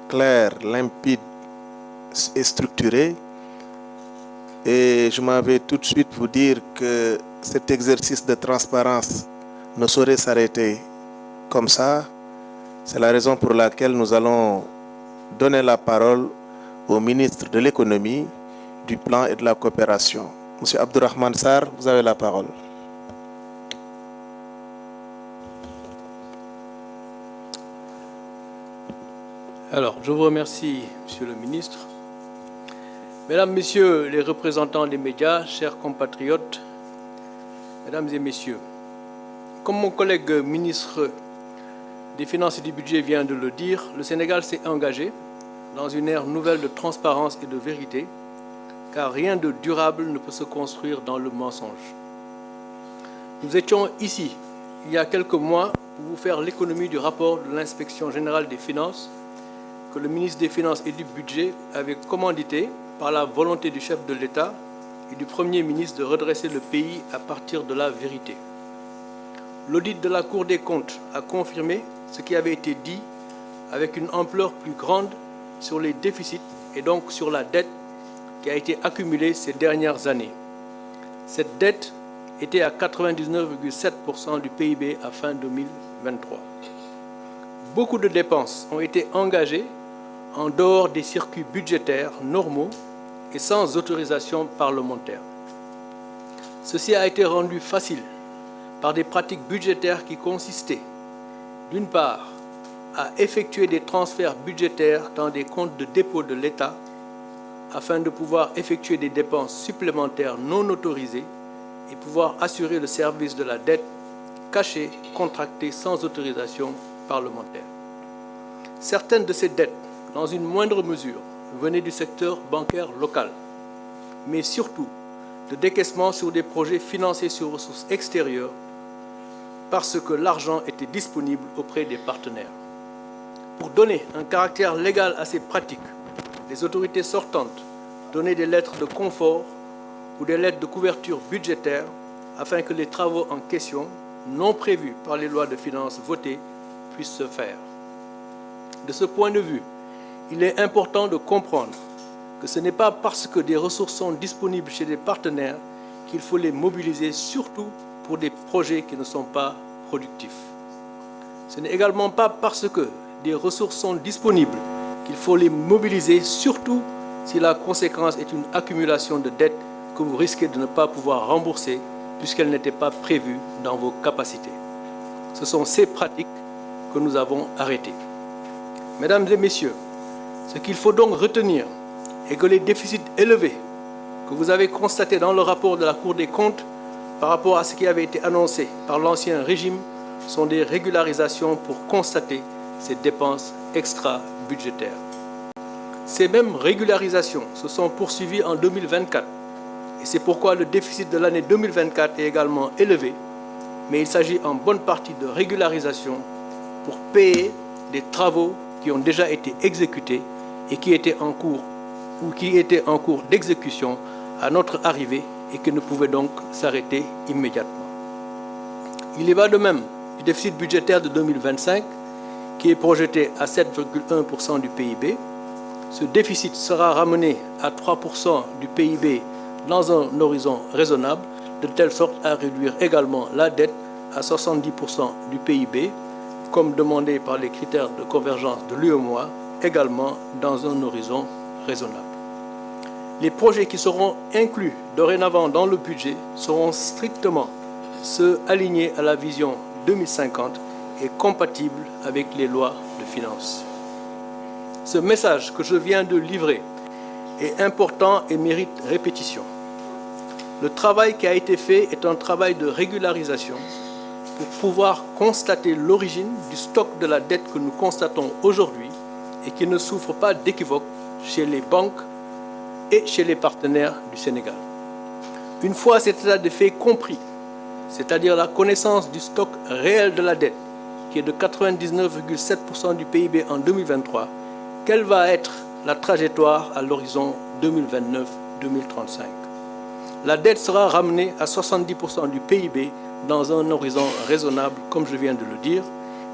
clair, limpide et structuré. Et je m'en vais tout de suite vous dire que cet exercice de transparence ne saurait s'arrêter comme ça. C'est la raison pour laquelle nous allons donner la parole au ministre de l'économie, du plan et de la coopération. Monsieur Abdourahmane Sarr, vous avez la parole. Alors, je vous remercie, Monsieur le ministre. Mesdames, Messieurs les représentants des médias, chers compatriotes, Mesdames et Messieurs, comme mon collègue ministre des Finances et du Budget vient de le dire, le Sénégal s'est engagé dans une ère nouvelle de transparence et de vérité, car rien de durable ne peut se construire dans le mensonge. Nous étions ici, il y a quelques mois, pour vous faire l'économie du rapport de l'Inspection générale des finances que le ministre des Finances et du Budget avait commandité par la volonté du chef de l'État et du Premier ministre de redresser le pays à partir de la vérité. L'audit de la Cour des comptes a confirmé ce qui avait été dit avec une ampleur plus grande sur les déficits et donc sur la dette qui a été accumulée ces dernières années. Cette dette était à 99,7% du PIB à fin 2023. Beaucoup de dépenses ont été engagées en dehors des circuits budgétaires normaux et sans autorisation parlementaire. Ceci a été rendu facile par des pratiques budgétaires qui consistaient, d'une part, à effectuer des transferts budgétaires dans des comptes de dépôt de l'État afin de pouvoir effectuer des dépenses supplémentaires non autorisées et pouvoir assurer le service de la dette cachée, contractée sans autorisation parlementaire. Certaines de ces dettes, dans une moindre mesure, venaient du secteur bancaire local, mais surtout de décaissements sur des projets financés sur ressources extérieures parce que l'argent était disponible auprès des partenaires. Pour donner un caractère légal à ces pratiques, les autorités sortantes donnaient des lettres de confort ou des lettres de couverture budgétaire afin que les travaux en question, non prévus par les lois de finances votées, puissent se faire. De ce point de vue, il est important de comprendre que ce n'est pas parce que des ressources sont disponibles chez des partenaires qu'il faut les mobiliser, surtout pour des projets qui ne sont pas productifs. Ce n'est également pas parce que des ressources sont disponibles qu'il faut les mobiliser, surtout si la conséquence est une accumulation de dettes que vous risquez de ne pas pouvoir rembourser puisqu'elles n'étaient pas prévues dans vos capacités. Ce sont ces pratiques que nous avons arrêtées. Mesdames et Messieurs, ce qu'il faut donc retenir est que les déficits élevés que vous avez constatés dans le rapport de la Cour des comptes par rapport à ce qui avait été annoncé par l'ancien régime sont des régularisations pour constater ces dépenses extra-budgétaires. Ces mêmes régularisations se sont poursuivies en 2024 et c'est pourquoi le déficit de l'année 2024 est également élevé, mais il s'agit en bonne partie de régularisation pour payer des travaux qui ont déjà été exécutés et qui étaient en cours ou qui étaient en cours d'exécution à notre arrivée et qui ne pouvaient donc s'arrêter immédiatement. Il y va de même du déficit budgétaire de 2025 qui est projeté à 7,1% du PIB. Ce déficit sera ramené à 3% du PIB dans un horizon raisonnable, de telle sorte à réduire également la dette à 70% du PIB, comme demandé par les critères de convergence de l'UEMOA, également dans un horizon raisonnable. Les projets qui seront inclus dorénavant dans le budget seront strictement ceux alignés à la vision 2050 et compatibles avec les lois de finances. Ce message que je viens de livrer est important et mérite répétition. Le travail qui a été fait est un travail de régularisation pour pouvoir constater l'origine du stock de la dette que nous constatons aujourd'hui et qui ne souffre pas d'équivoque chez les banques et chez les partenaires du Sénégal. Une fois cet état de fait compris, c'est-à-dire la connaissance du stock réel de la dette, qui est de 99,7% du PIB en 2023, quelle va être la trajectoire à l'horizon 2029-2035? La dette sera ramenée à 70% du PIB dans un horizon raisonnable, comme je viens de le dire.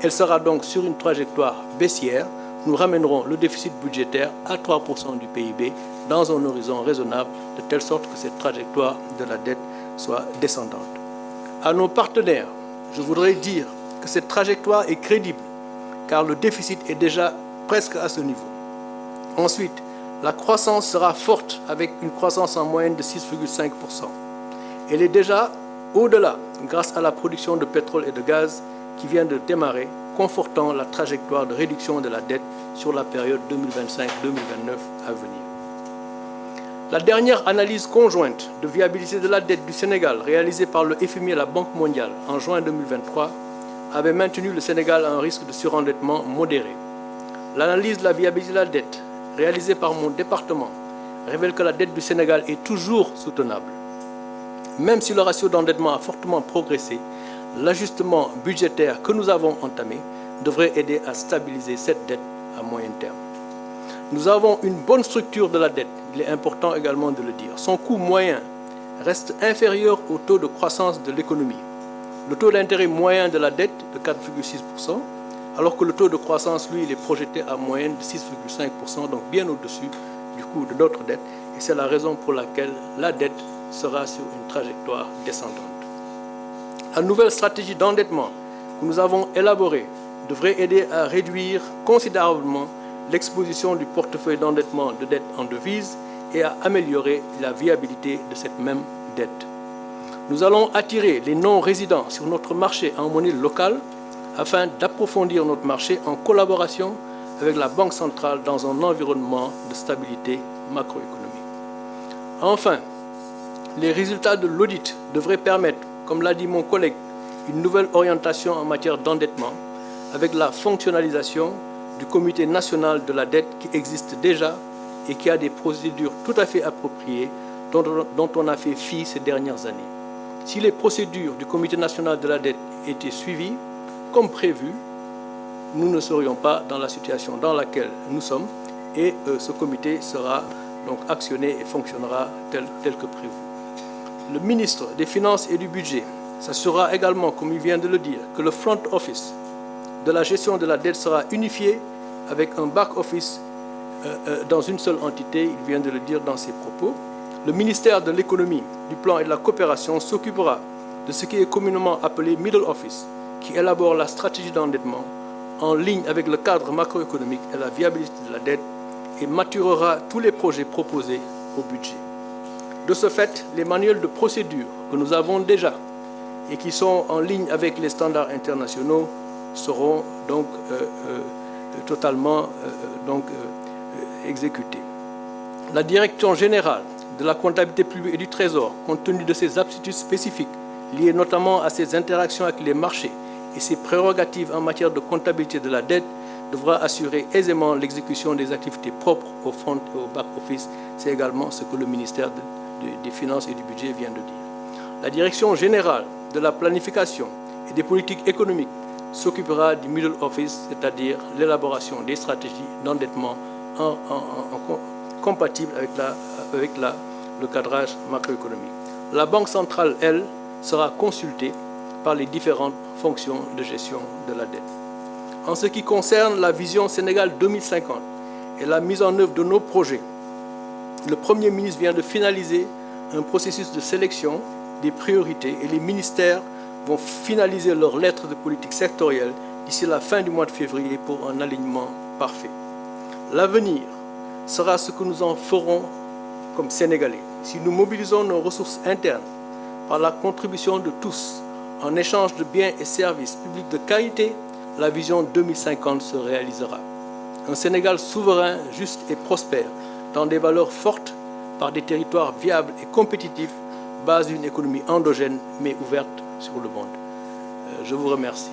Elle sera donc sur une trajectoire baissière, nous ramènerons le déficit budgétaire à 3% du PIB dans un horizon raisonnable, de telle sorte que cette trajectoire de la dette soit descendante. À nos partenaires, je voudrais dire que cette trajectoire est crédible, car le déficit est déjà presque à ce niveau. Ensuite, la croissance sera forte avec une croissance en moyenne de 6,5%. Elle est déjà au-delà grâce à la production de pétrole et de gaz qui vient de démarrer, confortant la trajectoire de réduction de la dette sur la période 2025-2029 à venir. La dernière analyse conjointe de viabilité de la dette du Sénégal réalisée par le FMI et la Banque mondiale en juin 2023 avait maintenu le Sénégal à un risque de surendettement modéré. L'analyse de la viabilité de la dette réalisée par mon département révèle que la dette du Sénégal est toujours soutenable. Même si le ratio d'endettement a fortement progressé, l'ajustement budgétaire que nous avons entamé devrait aider à stabiliser cette dette à moyen terme. Nous avons une bonne structure de la dette, il est important également de le dire. Son coût moyen reste inférieur au taux de croissance de l'économie. Le taux d'intérêt moyen de la dette de 4,6%, alors que le taux de croissance, lui, il est projeté à moyenne de 6,5%, donc bien au-dessus du coût de notre dette. Et c'est la raison pour laquelle la dette sera sur une trajectoire descendante. La nouvelle stratégie d'endettement que nous avons élaborée devrait aider à réduire considérablement l'exposition du portefeuille d'endettement de dette en devises et à améliorer la viabilité de cette même dette. Nous allons attirer les non-résidents sur notre marché en monnaie locale afin d'approfondir notre marché en collaboration avec la Banque centrale dans un environnement de stabilité macroéconomique. Enfin, les résultats de l'audit devraient permettre, comme l'a dit mon collègue, une nouvelle orientation en matière d'endettement avec la fonctionnalisation du Comité national de la dette qui existe déjà et qui a des procédures tout à fait appropriées dont on a fait fi ces dernières années. Si les procédures du Comité national de la dette étaient suivies comme prévu, nous ne serions pas dans la situation dans laquelle nous sommes et ce comité sera donc actionné et fonctionnera tel que prévu. Le ministre des Finances et du Budget s'assurera également, comme il vient de le dire, que le front office de la gestion de la dette sera unifié avec un back office dans une seule entité, il vient de le dire dans ses propos. Le ministère de l'économie, du plan et de la coopération s'occupera de ce qui est communément appelé middle office, qui élabore la stratégie d'endettement en ligne avec le cadre macroéconomique et la viabilité de la dette et maturera tous les projets proposés au budget. De ce fait, les manuels de procédure que nous avons déjà et qui sont en ligne avec les standards internationaux seront donc totalement exécutés. La Direction générale de la comptabilité publique et du Trésor, compte tenu de ses aptitudes spécifiques liées notamment à ses interactions avec les marchés et ses prérogatives en matière de comptabilité de la dette, devra assurer aisément l'exécution des activités propres au front et au back-office. C'est également ce que le ministère des Finances et du Budget vient de dire. La Direction générale de la planification et des politiques économiques s'occupera du middle office, c'est-à-dire l'élaboration des stratégies d'endettement compatibles avec le cadrage macroéconomique. La Banque centrale, elle, sera consultée par les différentes fonctions de gestion de la dette. En ce qui concerne la vision Sénégal 2050 et la mise en œuvre de nos projets, le Premier ministre vient de finaliser un processus de sélection des priorités et les ministères vont finaliser leurs lettres de politique sectorielle d'ici la fin du mois de février pour un alignement parfait. L'avenir sera ce que nous en ferons comme Sénégalais. Si nous mobilisons nos ressources internes par la contribution de tous en échange de biens et services publics de qualité, la vision 2050 se réalisera. Un Sénégal souverain, juste et prospère, dans des valeurs fortes, par des territoires viables et compétitifs, base d'une économie endogène mais ouverte sur le monde. Je vous remercie.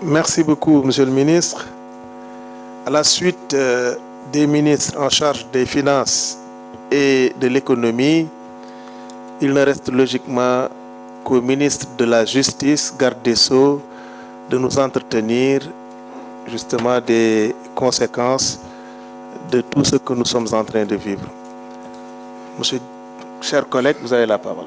Merci beaucoup, Monsieur le ministre. À la suite des ministres en charge des finances et de l'économie, il ne reste logiquement qu'au ministre de la Justice, garde des Sceaux, de nous entretenir justement des conséquences de tout ce que nous sommes en train de vivre. Monsieur, chers collègues, vous avez la parole.